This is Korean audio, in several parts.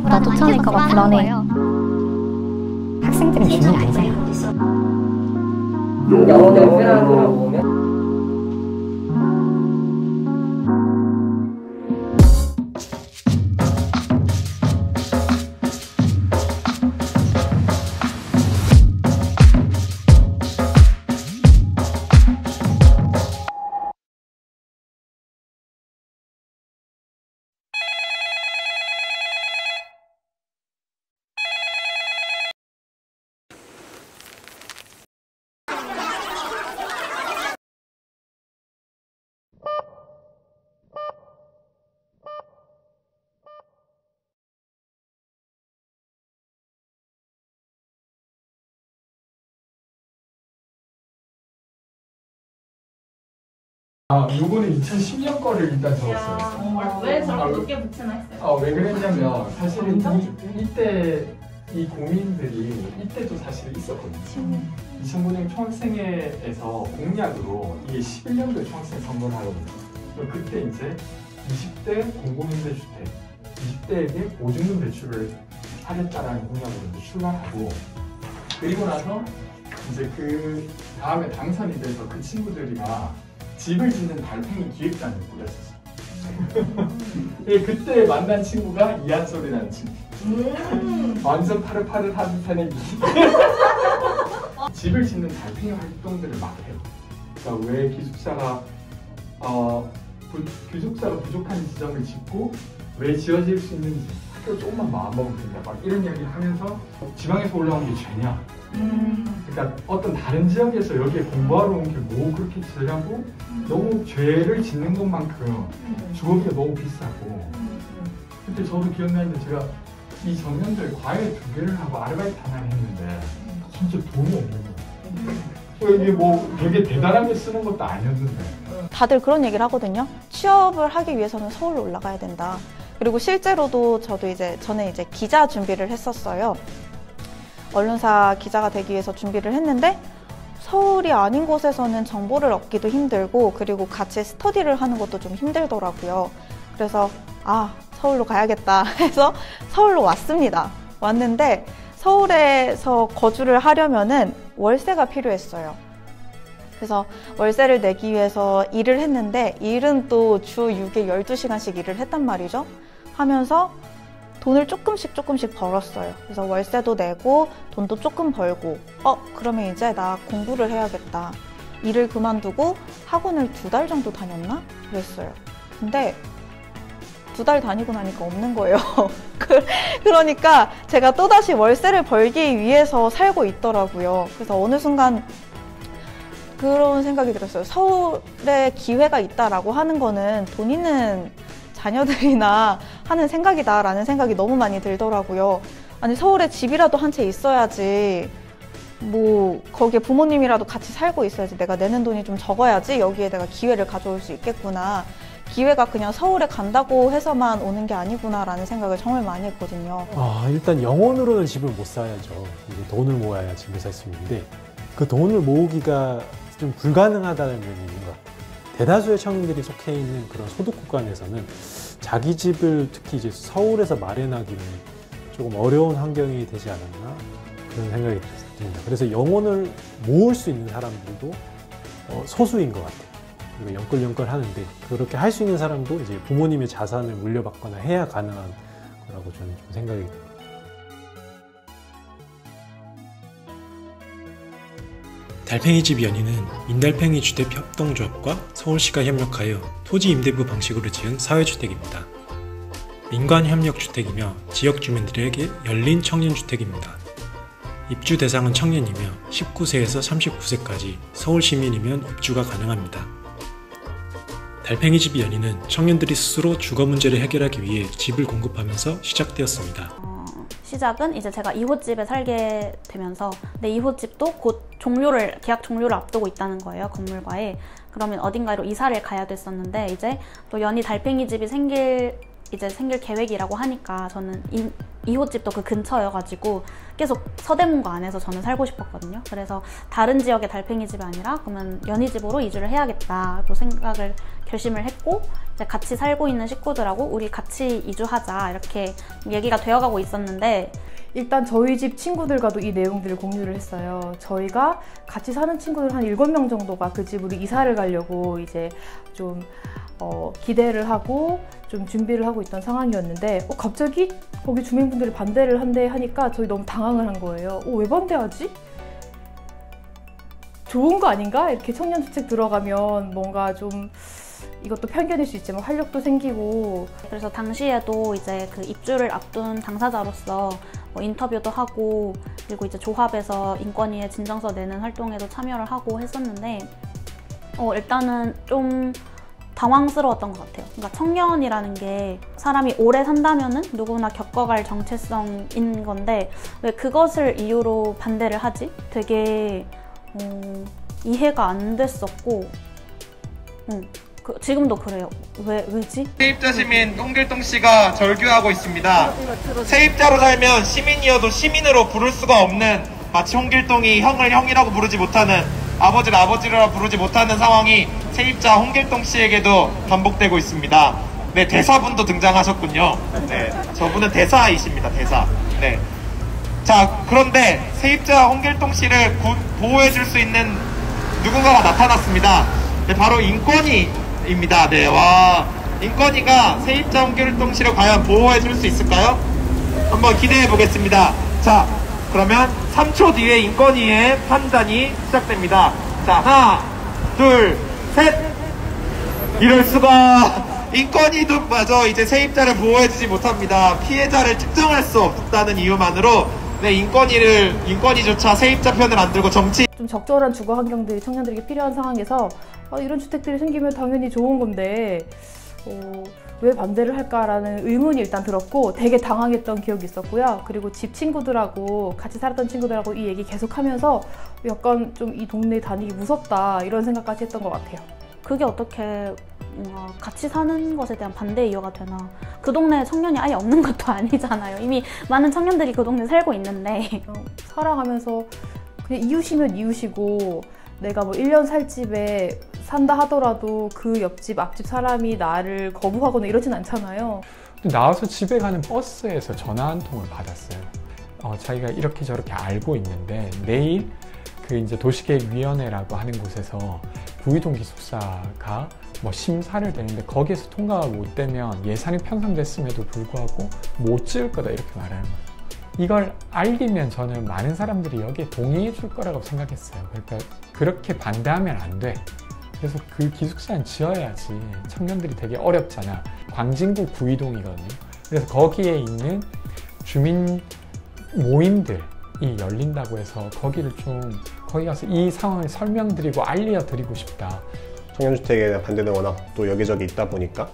나 쫓아낼까봐 불안해. 학생들은 주민 아니잖아. 영어 레퍼런스라고 보면 요거는 2010년 거를 일단 적었어요. 왜 저렇게 높게 붙이나 했어요? 왜 그랬냐면 사실은 이때 이 고민들이 이때도 사실 있었거든요. 2009년 총학생회에서 공약으로 이게 11년도에 총학생 선거를 하거든요. 그때 이제 20대 공공임대주택, 20대에게 보증금 대출을 하겠다라는 공약으로 이제 출마하고, 그리고 나서 이제 그 다음에 당선이 돼서 그 친구들이랑 집을 짓는 달팽이 기획단을 꾸렸었어요. 그때 만난 친구가 이한솔이라는 친구. 완전 파릇파릇한 새내기. 집을 짓는 달팽이 활동들을 막 해요. 그러니까 왜 기숙사가 부족한 지점을 짓고 왜 지어질 수 있는지, 학교 조금만 마음먹으면 된다, 막 이런 이야기를 하면서 지방에서 올라온 게 죄냐, 그러니까 어떤 다른 지역에서 여기에 공부하러 온 게 뭐 그렇게 죄라고, 너무 죄를 짓는 것만큼 주거비가 너무 비싸고. 그때 저도 기억나는데 제가 이 정년도에 과외 2개를 하고 아르바이트 하나를 했는데 진짜 돈이 없는 거예요. 이게 뭐 되게 대단하게 쓰는 것도 아니었는데. 다들 그런 얘기를 하거든요. 취업을 하기 위해서는 서울로 올라가야 된다. 그리고 실제로도 저도 전에 이제 기자 준비를 했었어요. 언론사 기자가 되기 위해서 준비를 했는데 서울이 아닌 곳에서는 정보를 얻기도 힘들고, 그리고 같이 스터디를 하는 것도 좀 힘들더라고요. 그래서 서울로 가야겠다 해서 서울로 왔습니다. 왔는데 서울에서 거주를 하려면은 월세가 필요했어요. 그래서 월세를 내기 위해서 일을 했는데, 일은 또 주 6일 12시간씩 일을 했단 말이죠. 하면서 돈을 조금씩 벌었어요. 그래서 월세도 내고 돈도 조금 벌고, 그러면 이제 나 공부를 해야겠다. 일을 그만두고 학원을 2달 정도 다녔나? 그랬어요. 근데 2달 다니고 나니까 없는 거예요. 그러니까 제가 또다시 월세를 벌기 위해서 살고 있더라고요. 그래서 어느 순간 그런 생각이 들었어요. 서울에 기회가 있다라고 하는 거는 돈 있는 자녀들이나 하는 생각이다라는 생각이 너무 많이 들더라고요. 아니, 서울에 집이라도 한 채 있어야지, 뭐 거기에 부모님이라도 같이 살고 있어야지, 내가 내는 돈이 좀 적어야지 여기에 내가 기회를 가져올 수 있겠구나, 기회가 그냥 서울에 간다고 해서만 오는 게 아니구나라는 생각을 정말 많이 했거든요. 일단 영혼으로는 집을 못 사야죠. 이제 돈을 모아야 집을 살 수 있는데 그 돈을 모으기가 좀 불가능하다는 면이 있는 것 같아요. 대다수의 청년들이 속해 있는 그런 소득 구간에서는 자기 집을 특히 이제 서울에서 마련하기는 조금 어려운 환경이 되지 않았나, 그런 생각이 듭니다. 그래서 영혼을 모을 수 있는 사람들도 소수인 것 같아요. 그리고 영끌영끌 하는데, 그렇게 할 수 있는 사람도 이제 부모님의 자산을 물려받거나 해야 가능한 거라고 저는 좀 생각이 듭니다. 달팽이집 연희는 민달팽이 주택 협동조합과 서울시가 협력하여 토지 임대부 방식으로 지은 사회주택입니다. 민관협력주택이며 지역 주민들에게 열린 청년주택입니다. 입주 대상은 청년이며 19세에서 39세까지 서울 시민이면 입주가 가능합니다. 달팽이집 연희는 청년들이 스스로 주거 문제를 해결하기 위해 집을 공급하면서 시작되었습니다. 시작은 이제 제가 2호 집에 살게 되면서, 근데 2호 집도 곧 계약 종료를 앞두고 있다는 거예요, 건물과에. 그러면 어딘가로 이사를 가야 됐었는데, 이제 또 연희 달팽이 집이 생길 이제 생길 계획이라고 하니까 저는 2호집도 그 근처여가지고 계속 서대문구 안에서 저는 살고 싶었거든요. 그래서 다른 지역의 달팽이집이 아니라 그러면 연희집으로 이주를 해야겠다고 결심을 했고, 이제 같이 살고 있는 식구들하고 우리 같이 이주하자 이렇게 얘기가 되어가고 있었는데, 일단 저희 집 친구들과도 이 내용들을 공유를 했어요. 저희가 같이 사는 친구들 한 7명 정도가 그 집으로 이사를 가려고 이제 좀 기대를 하고 좀 준비를 하고 있던 상황이었는데 갑자기 거기 주민분들이 반대를 한대 하니까 저희 너무 당황을 한 거예요. 왜 반대하지? 좋은 거 아닌가? 이렇게 청년주택 들어가면 뭔가 좀 이것도 편견일 수 있지만 활력도 생기고. 그래서 당시에도 이제 그 입주를 앞둔 당사자로서 뭐 인터뷰도 하고, 그리고 이제 조합에서 인권위에 진정서 내는 활동에도 참여를 하고 했었는데, 일단은 좀 당황스러웠던 것 같아요. 그러니까 청년이라는 게 사람이 오래 산다면은 누구나 겪어갈 정체성인 건데 왜 그것을 이유로 반대를 하지? 되게 이해가 안 됐었고, 지금도 그래요. 왜지? 세입자 시민 홍길동 씨가 절규하고 있습니다. 세입자로 살면 시민이어도 시민으로 부를 수가 없는, 마치 홍길동이 형을 형이라고 부르지 못하는, 아버지를 아버지라 부르지 못하는 상황이 세입자 홍길동 씨에게도 반복되고 있습니다. 네, 대사분도 등장하셨군요. 네, 저분은 대사이십니다. 대사. 네. 자, 그런데 세입자 홍길동 씨를 보호해줄 수 있는 누군가가 나타났습니다. 네, 바로 인권위입니다. 네, 와, 인권위가 세입자 홍길동 씨를 과연 보호해줄 수 있을까요? 한번 기대해 보겠습니다. 자, 그러면 3초 뒤에 인권위의 판단이 시작됩니다. 자, 하나, 둘, 셋. 이럴 수가. 인권위도 마저 이제 세입자를 보호해주지 못합니다. 피해자를 특정할 수 없다는 이유만으로 네, 인권위조차 세입자 편을 안 들고 정치. 좀 적절한 주거 환경들이 청년들에게 필요한 상황에서 이런 주택들이 생기면 당연히 좋은 건데 왜 반대를 할까라는 의문이 일단 들었고 되게 당황했던 기억이 있었고요. 그리고 집 친구들하고 같이 살았던 친구들하고 이 얘기 계속하면서 약간 좀 이 동네 다니기 무섭다 이런 생각까지 했던 것 같아요. 그게 어떻게 같이 사는 것에 대한 반대 이유가 되나. 그 동네에 청년이 아예 없는 것도 아니잖아요. 이미 많은 청년들이 그 동네에 살고 있는데 살아가면서 그냥 이웃이면 이웃이고 내가 뭐 1년 살 집에 산다 하더라도 그 옆집 앞집 사람이 나를 거부하거나 이러진 않잖아요. 나와서 집에 가는 버스에서 전화 한 통을 받았어요. 자기가 이렇게 저렇게 알고 있는데 내일 그 이제 도시계획위원회라고 하는 곳에서 구이동 기숙사가 뭐 심사를 되는데 거기에서 통과가 못 되면 예산이 편성됐음에도 불구하고 못 지을 거다 이렇게 말하는 거예요. 이걸 알리면 저는 많은 사람들이 여기에 동의해 줄 거라고 생각했어요. 그러니까 그렇게 반대하면 안 돼. 그래서 그 기숙사는 지어야지. 청년들이 되게 어렵잖아. 광진구 구이동이거든요. 그래서 거기에 있는 주민 모임들이 열린다고 해서 거기를 좀 거기 가서 이 상황을 설명드리고 알려드리고 싶다. 청년주택에 대한 반대는 워낙 또 여기저기 있다 보니까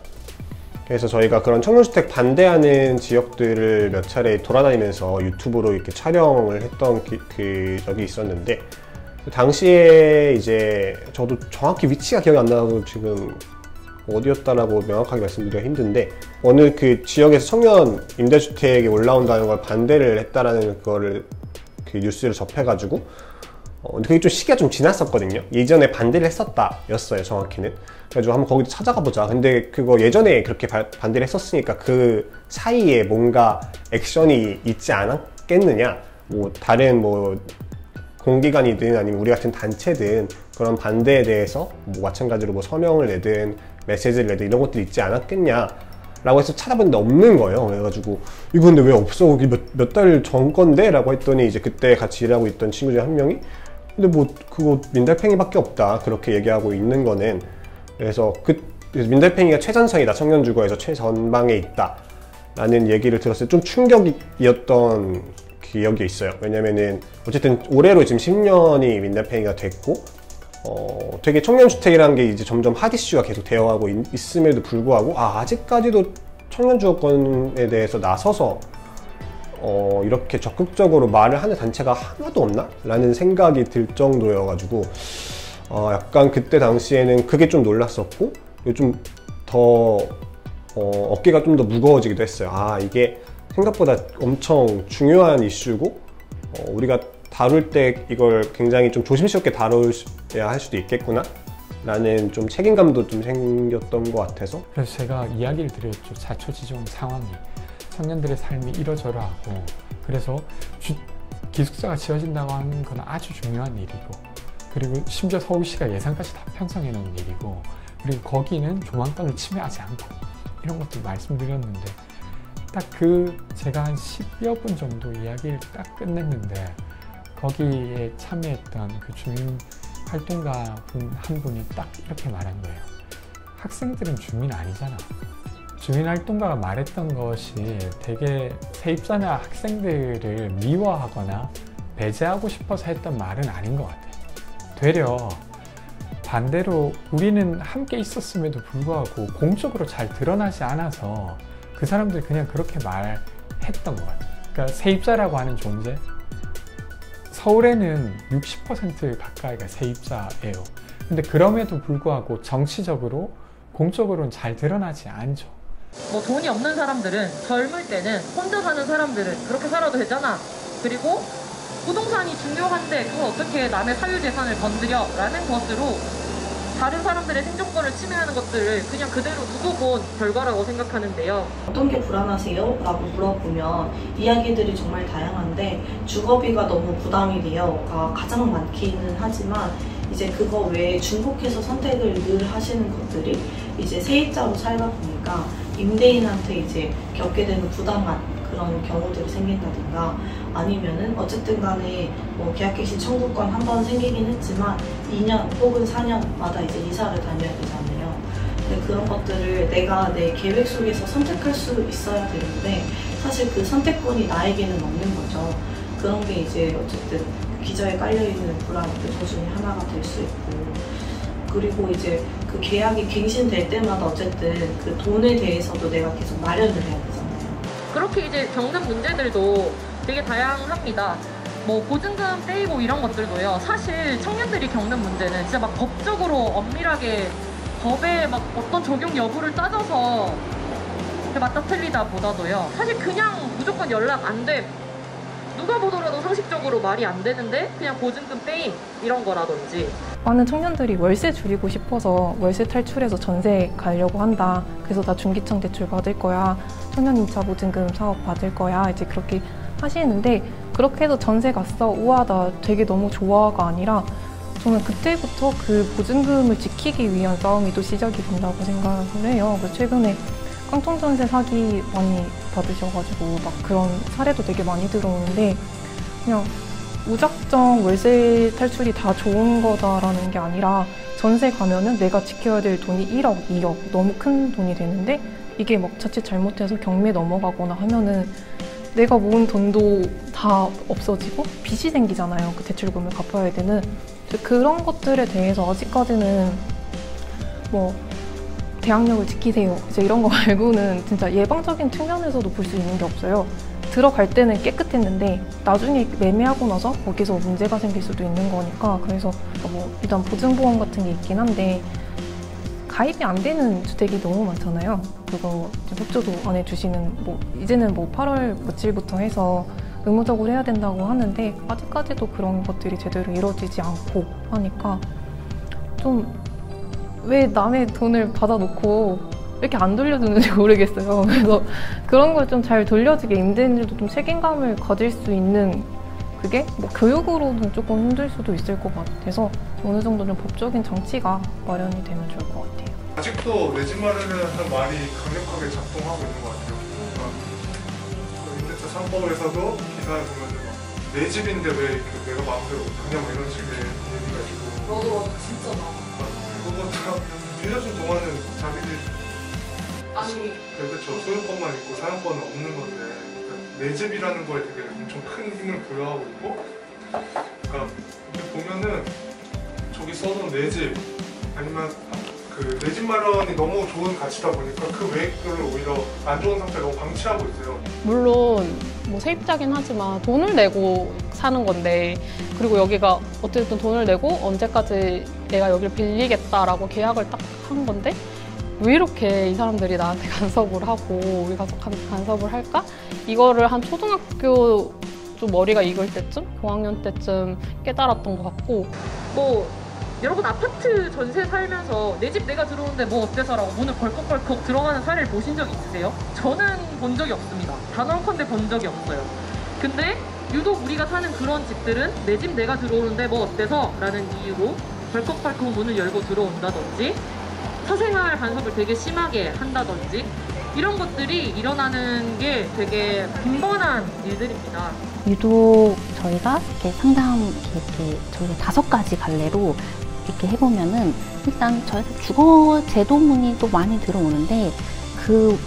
그래서 저희가 그런 청년주택 반대하는 지역들을 몇 차례 돌아다니면서 유튜브로 이렇게 촬영을 했던 적이 있었는데 당시에 이제 저도 정확히 위치가 기억이 안 나서 지금 어디였다라고 명확하게 말씀드리기가 힘든데 어느 그 지역에서 청년 임대주택이 올라온다는 걸 반대를 했다라는 그거를 그 뉴스를 접해가지고 그게 좀 시기가 좀 지났었거든요. 예전에 반대를 했었다 였어요, 정확히는. 그래가지고 한번 거기도 찾아가 보자. 근데 그거 예전에 그렇게 반대를 했었으니까 그 사이에 뭔가 액션이 있지 않았겠느냐. 뭐 다른 뭐 공기관이든 아니면 우리 같은 단체든 그런 반대에 대해서 뭐 마찬가지로 뭐 서명을 내든 메시지를 내든 이런 것들이 있지 않았겠냐 라고 해서 찾아봤는데 없는 거예요. 그래가지고 이거 근데 왜 없어? 몇 달 전 건데? 라고 했더니 이제 그때 같이 일하고 있던 친구 중에 한 명이 근데 뭐 그거 민달팽이밖에 없다 그렇게 얘기하고 있는 거는. 그래서 민달팽이가 최전선이다, 청년주거에서 최전방에 있다 라는 얘기를 들었을 때 좀 충격이었던 기억이 있어요. 왜냐면은 어쨌든 올해로 지금 10년이 민달팽이가 됐고 되게 청년주택이라는 게 이제 점점 핫 이슈가 계속 되어가고 있음에도 불구하고 아직까지도 청년주거권에 대해서 나서서 이렇게 적극적으로 말을 하는 단체가 하나도 없나? 라는 생각이 들 정도여가지고 약간 그때 당시에는 그게 좀 놀랐었고 좀 더 어깨가 좀 더 무거워지기도 했어요. 아, 이게 생각보다 엄청 중요한 이슈고 우리가 다룰 때 이걸 굉장히 좀 조심스럽게 다뤄야 할 수도 있겠구나 라는 좀 책임감도 좀 생겼던 것 같아서. 그래서 제가 이야기를 드렸죠. 자초지종 상황이 청년들의 삶이 이러저러 하고, 그래서 기숙사가 지어진다고 하는 건 아주 중요한 일이고, 그리고 심지어 서울시가 예산까지 다 편성해 놓은 일이고, 그리고 거기는 조망권을 침해하지 않고, 이런 것들 말씀드렸는데, 딱 제가 한 10여 분 정도 이야기를 딱 끝냈는데, 거기에 참여했던 그 주민 활동가 한 분이 딱 이렇게 말한 거예요. 학생들은 주민 아니잖아. 주민 활동가가 말했던 것이 되게 세입자나 학생들을 미워하거나 배제하고 싶어서 했던 말은 아닌 것 같아요. 되려 반대로 우리는 함께 있었음에도 불구하고 공적으로 잘 드러나지 않아서 그 사람들이 그냥 그렇게 말했던 것 같아요. 그러니까 세입자라고 하는 존재, 서울에는 60% 가까이가 세입자예요. 근데 그럼에도 불구하고 정치적으로, 공적으로는 잘 드러나지 않죠. 뭐 돈이 없는 사람들은 젊을 때는 혼자 사는 사람들은 그렇게 살아도 되잖아. 그리고 부동산이 중요한데 그걸 어떻게 남의 사유재산을 건드려? 라는 것으로 다른 사람들의 생존권을 침해하는 것들을 그냥 그대로 두고 본 결과라고 생각하는데요. 어떤 게 불안하세요? 라고 물어보면 이야기들이 정말 다양한데 주거비가 너무 부담이 돼요가 가장 많기는 하지만 이제 그거 외에 중복해서 선택을 늘 하시는 것들이 이제 세입자로 살다 보니까 임대인한테 이제 겪게 되는 부당한 그런 경우들이 생긴다든가 아니면은 어쨌든 간에 뭐 계약갱신 청구권 한 번 생기긴 했지만 2년 혹은 4년마다 이제 이사를 다녀야 되잖아요. 근데 그런 것들을 내가 내 계획 속에서 선택할 수 있어야 되는데 사실 그 선택권이 나에게는 없는 거죠. 그런 게 이제 어쨌든 기저에 깔려있는 불안의 저 중에 하나가 될 수 있고, 그리고 이제 그 계약이 갱신될 때마다 어쨌든 그 돈에 대해서도 내가 계속 마련을 해야 되잖아요. 그렇게 이제 겪는 문제들도 되게 다양합니다. 뭐 보증금 떼이고 이런 것들도요. 사실 청년들이 겪는 문제는 진짜 막 법적으로 엄밀하게 법에 막 어떤 적용 여부를 따져서 맞다 틀리다 보다도요. 사실 그냥 무조건 연락 안 돼. 누가 보더라도 상식적으로 말이 안 되는데 그냥 보증금 빼임 이런 거라든지. 많은 청년들이 월세 줄이고 싶어서 월세 탈출해서 전세 가려고 한다. 그래서 나 중기청 대출 받을 거야. 청년 임차 보증금 사업 받을 거야. 이제 그렇게 하시는데 그렇게 해서 전세 갔어. 우와 나 되게 너무 좋아가 아니라 저는 그때부터 그 보증금을 지키기 위한 싸움이 또 시작이 된다고 생각을 해요. 그래서 최근에 깡통전세 사기 많이 받으셔가지고 막 그런 사례도 되게 많이 들어오는데 그냥 무작정 월세 탈출이 다 좋은 거다라는 게 아니라 전세 가면은 내가 지켜야 될 돈이 1억, 2억 너무 큰 돈이 되는데 이게 막 자칫 잘못해서 경매 넘어가거나 하면은 내가 모은 돈도 다 없어지고 빚이 생기잖아요. 그 대출금을 갚아야 되는. 그런 것들에 대해서 아직까지는 뭐 대항력을 지키세요. 이제 이런 거 말고는 진짜 예방적인 측면에서도 볼 수 있는 게 없어요. 들어갈 때는 깨끗했는데 나중에 매매하고 나서 거기서 문제가 생길 수도 있는 거니까 그래서 뭐 일단 보증보험 같은 게 있긴 한데 가입이 안 되는 주택이 너무 많잖아요. 그거 협조도 안 해주시는 뭐 이제는 뭐 8월 며칠부터 해서 의무적으로 해야 된다고 하는데 아직까지도 그런 것들이 제대로 이루어지지 않고 하니까 좀 왜 남의 돈을 받아놓고 이렇게 안 돌려주는지 모르겠어요. 그래서 그런 걸 좀 잘 돌려주게 임대인들도 좀 책임감을 가질 수 있는 그게 뭐 교육으로는 조금 힘들 수도 있을 것 같아서 어느 정도 좀 법적인 장치가 마련이 되면 좋을 것 같아요. 아직도 내 집 마련이라는 말이 강력하게 작동하고 있는 것 같아요. 그러니까 임대차 3법에서도 기사에 보면 내 집인데 왜 이렇게 내가 마음대로 그냥 뭐 이런 식의 얘기가 있고. 맞아 진짜 많아. 그것보다 빌려준 동안은 자기들이 아니 그렇죠. 소유권만 있고 사용권은 없는 건데 그러니까 내 집이라는 거에 되게 엄청 큰 힘을 부여하고 있고 그러니까 보면은 저기 써놓은 내 집 아니면 그 내 집 마련이 너무 좋은 가치다 보니까 그 외의 거를 오히려 안 좋은 상태를 너무 방치하고 있어요. 물론 뭐 세입자긴 하지만 돈을 내고 사는 건데 그리고 여기가 어쨌든 돈을 내고 언제까지 내가 여기를 빌리겠다라고 계약을 딱 한 건데 왜 이렇게 이 사람들이 나한테 간섭을 하고 우리 가족한테 간섭을 할까? 이거를 한 초등학교 좀 머리가 익을 때쯤? 고학년 때쯤 깨달았던 것 같고 뭐 여러분 아파트 전세 살면서 내 집 내가 들어오는데 뭐 어때서라고 문을 벌컥벌컥 들어가는 사례를 보신 적 있으세요? 저는 본 적이 없습니다. 단언컨대 본 적이 없어요. 근데 유독 우리가 사는 그런 집들은 내 집 내가 들어오는데 뭐 어때서? 라는 이유로 벌컥벌컥 문을 열고 들어온다든지 사생활 간섭을 되게 심하게 한다든지 이런 것들이 일어나는 게 되게 빈번한 일들입니다. 유독 저희가 이렇게 상담 이렇게 저희가 5가지 갈래로 이렇게 해보면은 일단 저희가 주거 제도 문의도 많이 들어오는데 그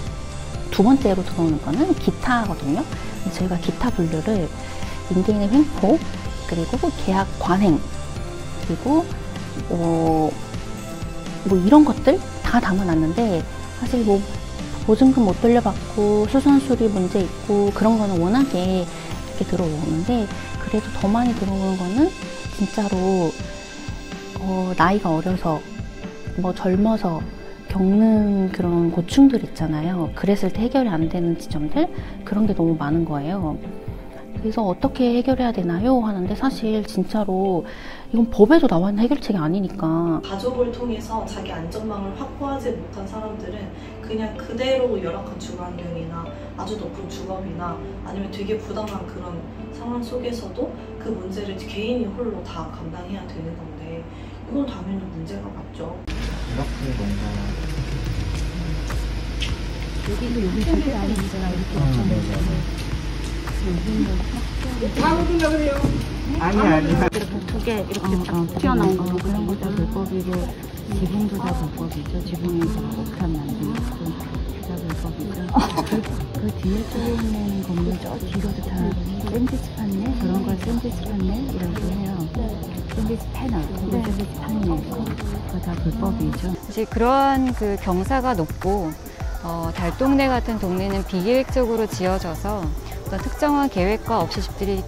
2번째로 들어오는 거는 기타거든요. 저희가 기타 분류를 임대인의 횡포, 그리고 계약 관행, 그리고 뭐 이런 것들 다 담아놨는데 사실 뭐 보증금 못 돌려받고 수선수리 문제 있고 그런 거는 워낙에 이렇게 들어오는데 그래도 더 많이 들어오는 거는 진짜로 나이가 어려서 뭐 젊어서 겪는 그런 고충들 있잖아요. 그랬을 때 해결이 안 되는 지점들 그런 게 너무 많은 거예요. 그래서 어떻게 해결해야 되나요? 하는데 사실 진짜로 이건 법에도 나와 있는 해결책이 아니니까 가족을 통해서 자기 안전망을 확보하지 못한 사람들은 그냥 그대로 열악한 주거 환경이나 아주 높은 주거비나 아니면 되게 부당한 그런 상황 속에서도 그 문제를 개인이 홀로 다 감당해야 되는 건데 이건 당연히 문제가 맞죠. 이렇게 뭔가 여기 절대 안 문제가 이렇게 아니야. 이렇게 2개 이렇게 딱 튀어나온 거 그런 것도 불법이고 지붕도 다 불법이죠. 지붕에서 옥탑 만드는 것도 다 불법이죠. 그 뒤에 쪽에 있는 건물 저 뒤로도 다 샌드위치 판넬 그런 걸 샌드위치 판넬이라고 해요. 샌드위치 패널, 샌드위치 판넬 그거 다 불법이죠. 사실 그러한 그 경사가 높고 달동네 같은 동네는 비계획적으로 지어져서 어떤 특정한 계획과 없이 집들이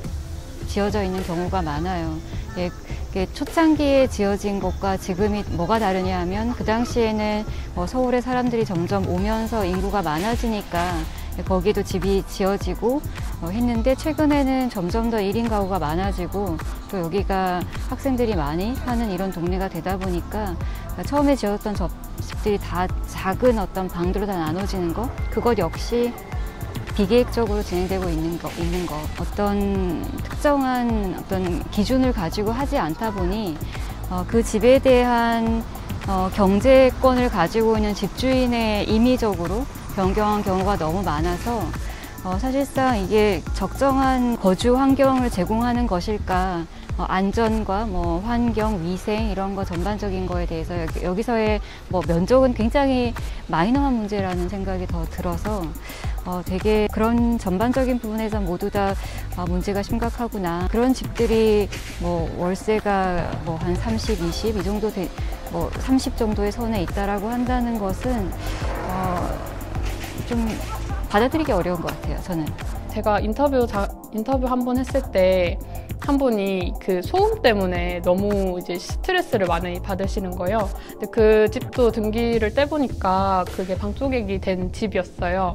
지어져 있는 경우가 많아요. 초창기에 지어진 것과 지금이 뭐가 다르냐 하면 그 당시에는 서울에 사람들이 점점 오면서 인구가 많아지니까 거기도 집이 지어지고 했는데 최근에는 점점 더 1인 가구가 많아지고 또 여기가 학생들이 많이 사는 이런 동네가 되다 보니까 처음에 지었던 집들이 다 작은 어떤 방들로 다 나눠지는 것 그것 역시 비계획적으로 진행되고 있는 거 어떤 특정한 어떤 기준을 가지고 하지 않다 보니 그 집에 대한 경제권을 가지고 있는 집주인의 임의적으로 변경한 경우가 너무 많아서 사실상 이게 적정한 거주 환경을 제공하는 것일까 안전과 뭐 환경, 위생 이런 거 전반적인 거에 대해서 여기서의 뭐 면적은 굉장히 마이너한 문제라는 생각이 더 들어서 되게 그런 전반적인 부분에서 모두 다 문제가 심각하구나. 그런 집들이 뭐 월세가 뭐 한 30, 20 이 정도 뭐 30 정도의 선에 있다라고 한다는 것은 좀 받아들이기 어려운 것 같아요. 저는. 제가 인터뷰 한 번 했을 때 한 분이 그 소음 때문에 너무 이제 스트레스를 많이 받으시는 거예요. 근데 그 집도 등기를 떼보니까 그게 방조객이 된 집이었어요.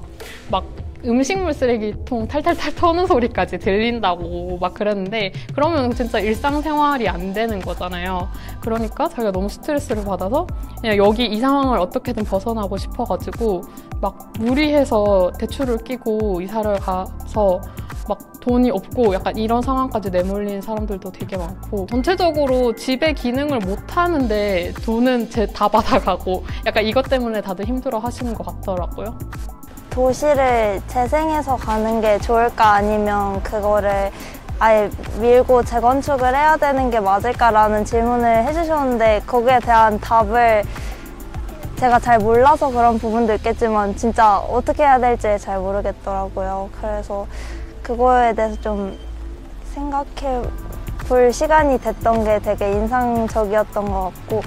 막 음식물 쓰레기통 탈탈탈 터는 소리까지 들린다고 막 그랬는데 그러면 진짜 일상생활이 안 되는 거잖아요. 그러니까 자기가 너무 스트레스를 받아서 그냥 여기 이 상황을 어떻게든 벗어나고 싶어가지고 막 무리해서 대출을 끼고 이사를 가서 막 돈이 없고 약간 이런 상황까지 내몰린 사람들도 되게 많고 전체적으로 집의 기능을 못 하는데 돈은 다 받아가고 약간 이것 때문에 다들 힘들어 하시는 것 같더라고요. 도시를 재생해서 가는 게 좋을까 아니면 그거를 아예 밀고 재건축을 해야 되는 게 맞을까라는 질문을 해주셨는데 거기에 대한 답을 제가 잘 몰라서 그런 부분도 있겠지만 진짜 어떻게 해야 될지 잘 모르겠더라고요. 그래서 그거에 대해서 좀 생각해 볼 시간이 됐던 게 되게 인상적이었던 것 같고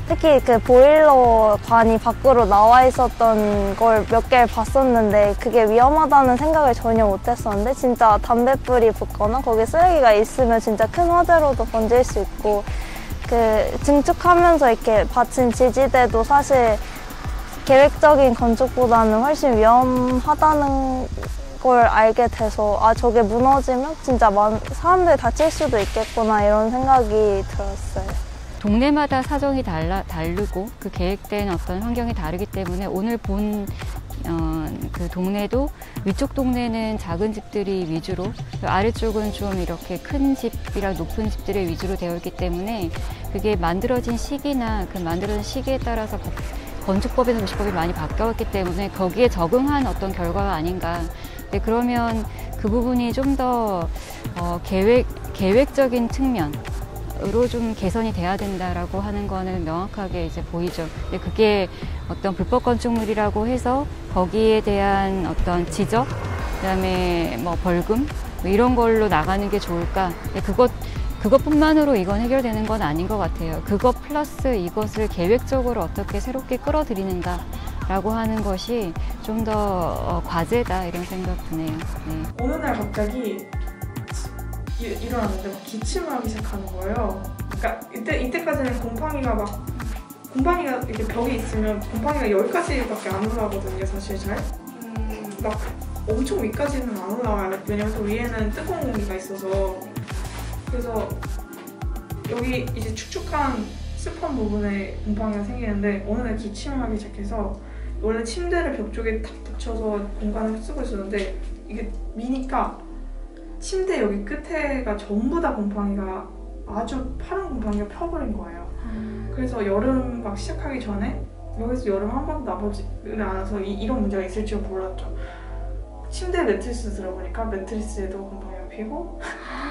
특히 그 보일러관이 밖으로 나와 있었던 걸 몇 개를 봤었는데 그게 위험하다는 생각을 전혀 못했었는데 진짜 담뱃불이 붙거나 거기 쓰레기가 있으면 진짜 큰 화재로도 번질 수 있고 그 증축하면서 이렇게 받친 지지대도 사실 계획적인 건축보다는 훨씬 위험하다는 걸 알게 돼서 아 저게 무너지면 진짜 사람들이 다칠 수도 있겠구나 이런 생각이 들었어요. 동네마다 사정이 다르고 그 계획된 어떤 환경이 다르기 때문에 오늘 본 그 동네도 위쪽 동네는 작은 집들이 위주로 아래쪽은 좀 이렇게 큰 집이랑 높은 집들이 위주로 되어 있기 때문에 그게 만들어진 시기나 그 만들어진 시기에 따라서 건축법이나 도시법이 많이 바뀌었기 때문에 거기에 적응한 어떤 결과가 아닌가. 네, 그러면 그 부분이 좀 더 계획적인 측면으로 좀 개선이 돼야 된다라고 하는 거는 명확하게 이제 보이죠. 근데 그게 어떤 불법 건축물이라고 해서 거기에 대한 어떤 지적, 그다음에 뭐 벌금 뭐 이런 걸로 나가는 게 좋을까? 그것뿐만으로 이건 해결되는 건 아닌 것 같아요. 그것 플러스 이것을 계획적으로 어떻게 새롭게 끌어들이는가라고 하는 것이 좀 더 과제다 이런 생각 드네요. 네. 어느 날 갑자기 일어났는데 막 기침을 하기 시작하는 거예요. 그러니까 이때까지는 곰팡이가 이렇게 벽에 있으면 곰팡이가 10가지밖에 안 올라가거든요, 사실 잘. 막 엄청 위까지는 안 올라와요. 왜냐면 또 위에는 뜨거운 공기가 있어서. 그래서 여기 이제 축축한 습한 부분에 곰팡이가 생기는데 어느 날 기침을 하기 시작해서 원래 침대를 벽 쪽에 탁 붙여서 공간을 쓰고 있었는데 이게 미니까 침대 여기 끝에가 전부 다 곰팡이가 아주 파란 곰팡이가 펴버린 거예요. 그래서 여름 막 시작하기 전에 여기서 여름 한 번도 나보지를 않아서 이런 문제가 있을 줄 몰랐죠. 침대 매트리스 들어보니까 매트리스에도 곰팡이가 피고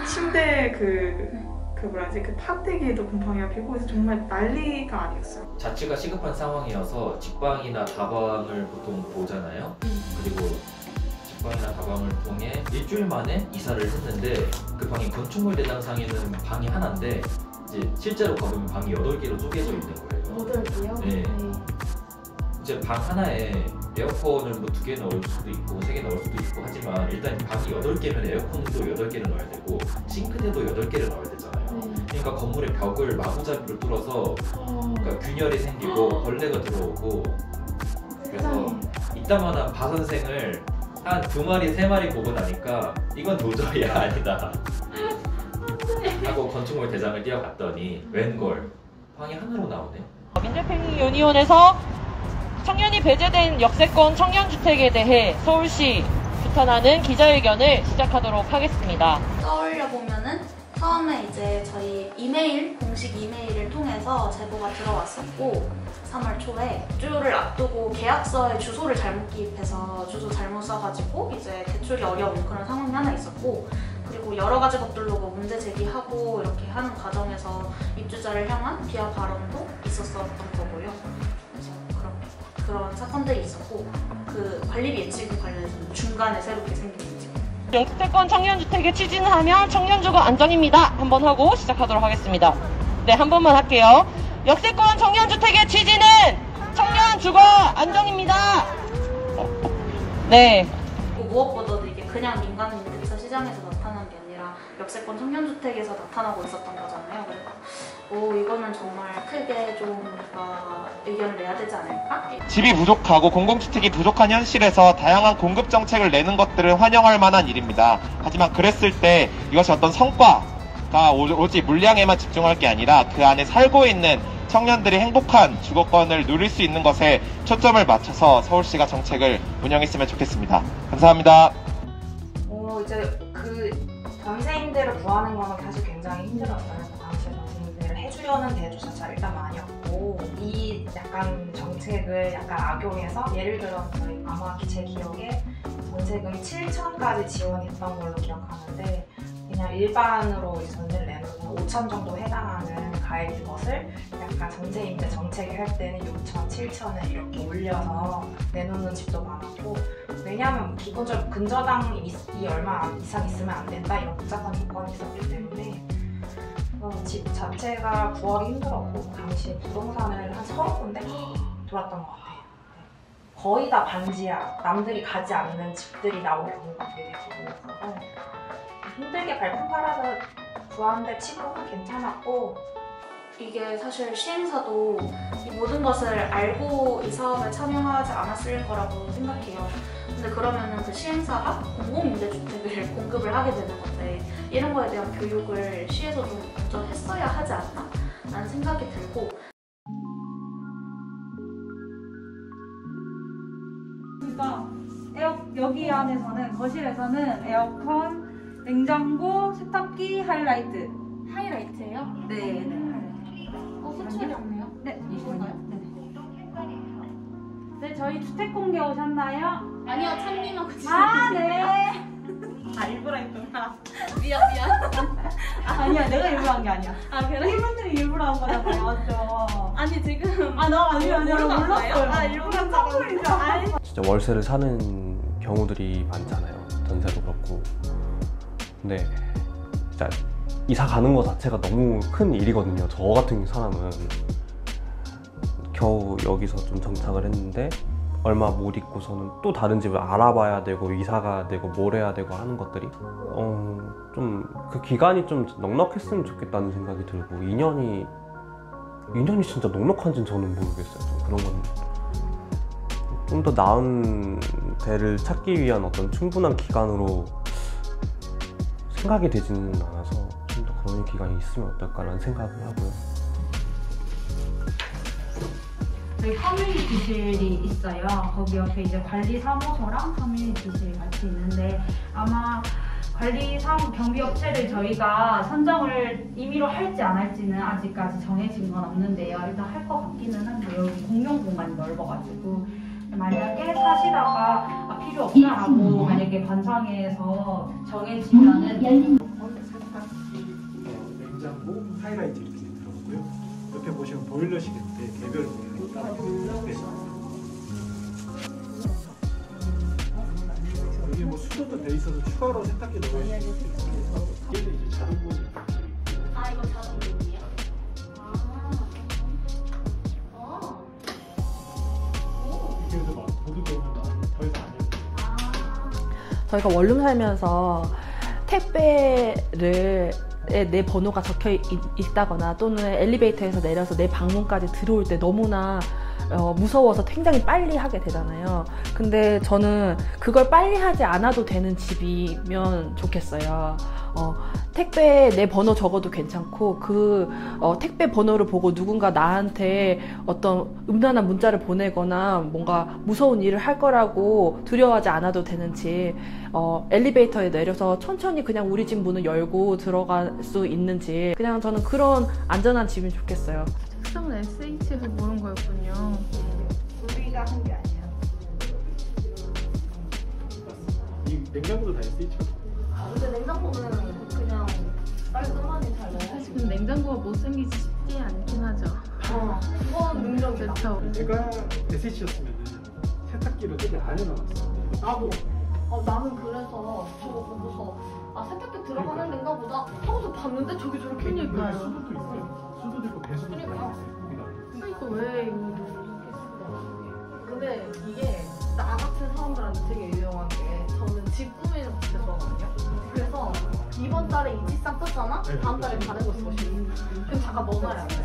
침대 그 팥대기에도 곰팡이가 피고 그래서 정말 난리가 아니었어요. 자취가 시급한 상황이어서 직방이나 다방을 보통 보잖아요. 그리고 직방이나 다방을 통해 일주일 만에 이사를 했는데 그 방이 건축물 대장상에는 방이 하나인데 이제 실제로 가보면 방이 8개로 쪼개져 있는 거예요. 8개요? 네. 이제 방 하나에 에어컨을 뭐 2개 넣을 수도 있고 3개 넣을 수도 있고 하지만 일단 방이 8개면 에어컨도 8개를 넣어야 되고 싱크대도 8개를 넣어야 되잖아요. 그러니까 건물의 벽을 마구잡이로 뚫어서 그러니까 균열이 생기고 벌레가 들어오고 그래서 이따만한 바 선생을 한 2마리 3마리 보고 나니까 이건 도저히 아니다 하고 건축물 대장을 뛰어갔더니 웬걸 방이 하나로 나오네. 민주평의유니온에서 청년이 배제된 역세권 청년주택에 대해 서울시 규탄하는 기자회견을 시작하도록 하겠습니다. 떠올려 보면은 처음에 이제 저희 공식 이메일을 통해서 제보가 들어왔었고 3월 초에 입주를 앞두고 계약서에 주소를 잘못 기입해서 주소 잘못 써가지고 이제 대출이 어려운 그런 상황이 하나 있었고 그리고 여러 가지 것들로 뭐 문제 제기하고 이렇게 하는 과정에서 입주자를 향한 비하 발언도 있었던 거고요. 그래서 그런 사건들이 있었고 그 관리비 예치금 관련해서 중간에 새롭게 생긴 문제. 역세권 청년주택에 추진하면 청년주거 안정입니다. 한번 하고 시작하도록 하겠습니다. 네, 한 번만 할게요. 역세권 청년주택의 취지는 청년주거 안정입니다. 네. 무엇보다도 이게 그냥 민간 임대차 시장에서 나타난 게 아니라 역세권 청년주택에서 나타나고 있었던 거잖아요. 그래서 이거는 정말 크게 좀 우리가 의견을 내야 되지 않을까? 집이 부족하고 공공주택이 부족한 현실에서 다양한 공급 정책을 내는 것들은 환영할 만한 일입니다. 하지만 그랬을 때 이것이 어떤 성과가 오직 물량에만 집중할 게 아니라 그 안에 살고 있는 청년들이 행복한 주거권을 누릴 수 있는 것에 초점을 맞춰서 서울시가 정책을 운영했으면 좋겠습니다. 감사합니다. 이제 그 전세임대를 구하는 거는 사실 굉장히 힘들었어요. 당시에 전세임대를 해주려는 대조자가 일단 많이 없고 이 약간 정책을 약간 악용해서 예를 들어 저희 아마 제 기억에 전세금 7천까지 지원했던 걸로 기억하는데 그냥 일반으로 전세를 내놓으면 5천 정도 해당하는 가액인 것을 약간 전세임대 정책을 할 때는 6천, 7천을 이렇게 올려서 내놓는 집도 많았고 왜냐하면 기본적으로 근저당이 얼마 이상 있으면 안 된다 이런 복잡한 조건이 있었기 때문에 집 자체가 구하기 힘들었고 당시에 부동산을 한 30군데 돌았던 것 같아요. 거의 다 반지하, 남들이 가지 않는 집들이 나오는 경우가 되게 많았어서 힘들게 발품 팔아서 구하는데 치고는 괜찮았고 이게 사실 시행사도 이 모든 것을 알고 이 사업에 참여하지 않았을 거라고 생각해요. 근데 그러면은 그 시행사가 공공임대주택을 공급을 하게 되는 건데 이런 거에 대한 교육을 시에서 좀 먼저 했어야 하지 않나? 라는 생각이 들고 그러니까 여기 안에서는 거실에서는 에어컨, 냉장고, 세탁기, 하이라이트. 하이라이트예요? 네. 세출이 없네요? 네, 이거요? 네, 저희 주택 공개 오셨나요? 아니요, 참님하고 아, 네. 아, 일부러 했구나. 미안. 아니야, 내가 일부러 한 게 아니야. 아, 그래? 이분들이 일부러 한 거잖아요, 맞죠? 아니, 지금. 나 아니야, 몰랐어요. 아, 일부러 한 거죠? 진짜 월세를 사는 경우들이 많잖아요. 전세도 그렇고. 근데 진짜 이사 가는 거 자체가 너무 큰 일이거든요. 저 같은 사람은 겨우 여기서 좀 정착을 했는데 얼마 못 있고서는 또 다른 집을 알아봐야 되고 이사 가야 되고 뭘 해야 되고 하는 것들이 좀 그 기간이 좀 넉넉했으면 좋겠다는 생각이 들고 2년이 진짜 넉넉한지는 저는 모르겠어요. 좀 그런 건 좀 더 나은 데를 찾기 위한 어떤 충분한 기간으로 생각이 되지는 않아서 좀 더 그런 기간이 있으면 어떨까라는 생각을 하고요. 저희 커뮤니티실이 있어요. 거기 옆에 이제 관리사무소랑 커뮤니티실 같이 있는데 아마 관리사무 경비업체를 저희가 선정을 임의로 할지 안 할지는 아직까지 정해진 건 없는데요. 일단 할 것 같기는 한데 여기 공용 공간이 넓어가지고 만약에 사시다가 필요 없다라고 만약에 관상에서 정해지면은 냉장고, 하이라이트 이렇게 들어가고요. 옆에 보시면 보일러실인데 개별 보일러 따로 여기 뭐 수도도 돼 있어서 추가로 세탁기 넣어야 수 있고 얘는 이제 자동문이 아, 이거 자동문이에요? 그래도 막 보드도 더 이상 안 해요. 저희가 원룸 살면서 택배를 내 번호가 적혀 있다거나 또는 엘리베이터에서 내려서 내 방문까지 들어올 때 너무나 무서워서 굉장히 빨리 하게 되잖아요. 근데 저는 그걸 빨리 하지 않아도 되는 집이면 좋겠어요. 택배 내 번호 적어도 괜찮고 그 택배 번호를 보고 누군가 나한테 어떤 음란한 문자를 보내거나 뭔가 무서운 일을 할 거라고 두려워하지 않아도 되는 집, 엘리베이터에 내려서 천천히 그냥 우리 집 문을 열고 들어갈 수 있는 집, 그냥 저는 그런 안전한 집이 좋겠어요. 책상은 SH에서 모른 거였군요. 우리가 한 게 아니야. 이 냉장고도 다 SH. 근데 냉장고는 그냥 깔끔하게 잘 넣어요. 사실 근데 냉장고가 못생기지 쉽지 않긴 하죠. 그건 능력 그렇죠. 내가 SH였으면 세탁기를 되게 안 해놨어. 나도. 나는 그래서 저거 보고서 세탁기 들어가는 데인가 보다 하고서 봤는데 저기 저렇게 있는 거예요. 수도도 있어요. 수도도 있고 배수도 있고. 그러니까 왜 이거 근데 이게 나 같은 사람들한테 되게 유용한 게 저는 집 꾸미는 거 진짜 좋아하거든요. 그래서 이번 달에 이 책상 떴잖아? 다음 달에 다른 거 쓰고 싶어. 그럼 잠깐 넣어놔야 돼.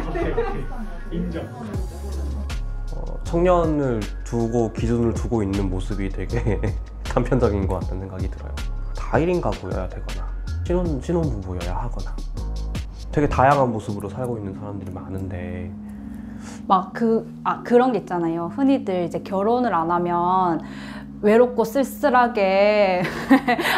오케이. 인정. 청년을 두고 기준을 두고 있는 모습이 되게 단편적인 것 같다는 생각이 들어요. 다 1인 가구여야 되거나 신혼부부여야 하거나 되게 다양한 모습으로 살고 있는 사람들이 많은데 막 그런 게 있잖아요. 흔히들 이제 결혼을 안 하면 외롭고 쓸쓸하게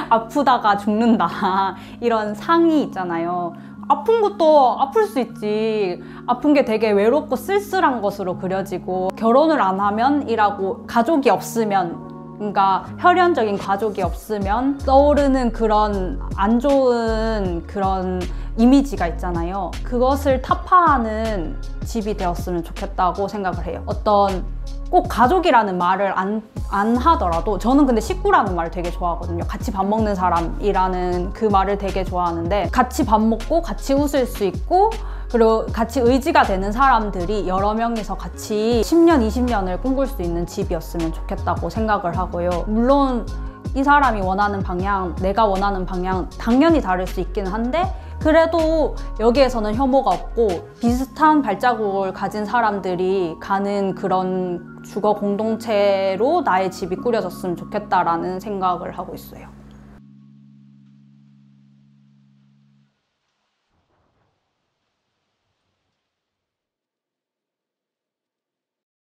아프다가 죽는다 이런 상이 있잖아요. 아픈 것도 아플 수 있지. 아픈 게 되게 외롭고 쓸쓸한 것으로 그려지고 결혼을 안 하면 이라고 가족이 없으면 그러니까 혈연적인 가족이 없으면 떠오르는 그런 안 좋은 그런 이미지가 있잖아요. 그것을 타파하는 집이 되었으면 좋겠다고 생각을 해요. 어떤 꼭 가족이라는 말을 안 하더라도 저는 근데 식구라는 말을 되게 좋아하거든요. 같이 밥 먹는 사람이라는 그 말을 되게 좋아하는데 같이 밥 먹고 같이 웃을 수 있고 그리고 같이 의지가 되는 사람들이 여러 명이서 같이 10년, 20년을 꿈꿀 수 있는 집이었으면 좋겠다고 생각을 하고요. 물론 이 사람이 원하는 방향, 내가 원하는 방향 당연히 다를 수 있긴 한데 그래도 여기에서는 혐오가 없고 비슷한 발자국을 가진 사람들이 가는 그런 주거 공동체로 나의 집이 꾸려졌으면 좋겠다라는 생각을 하고 있어요.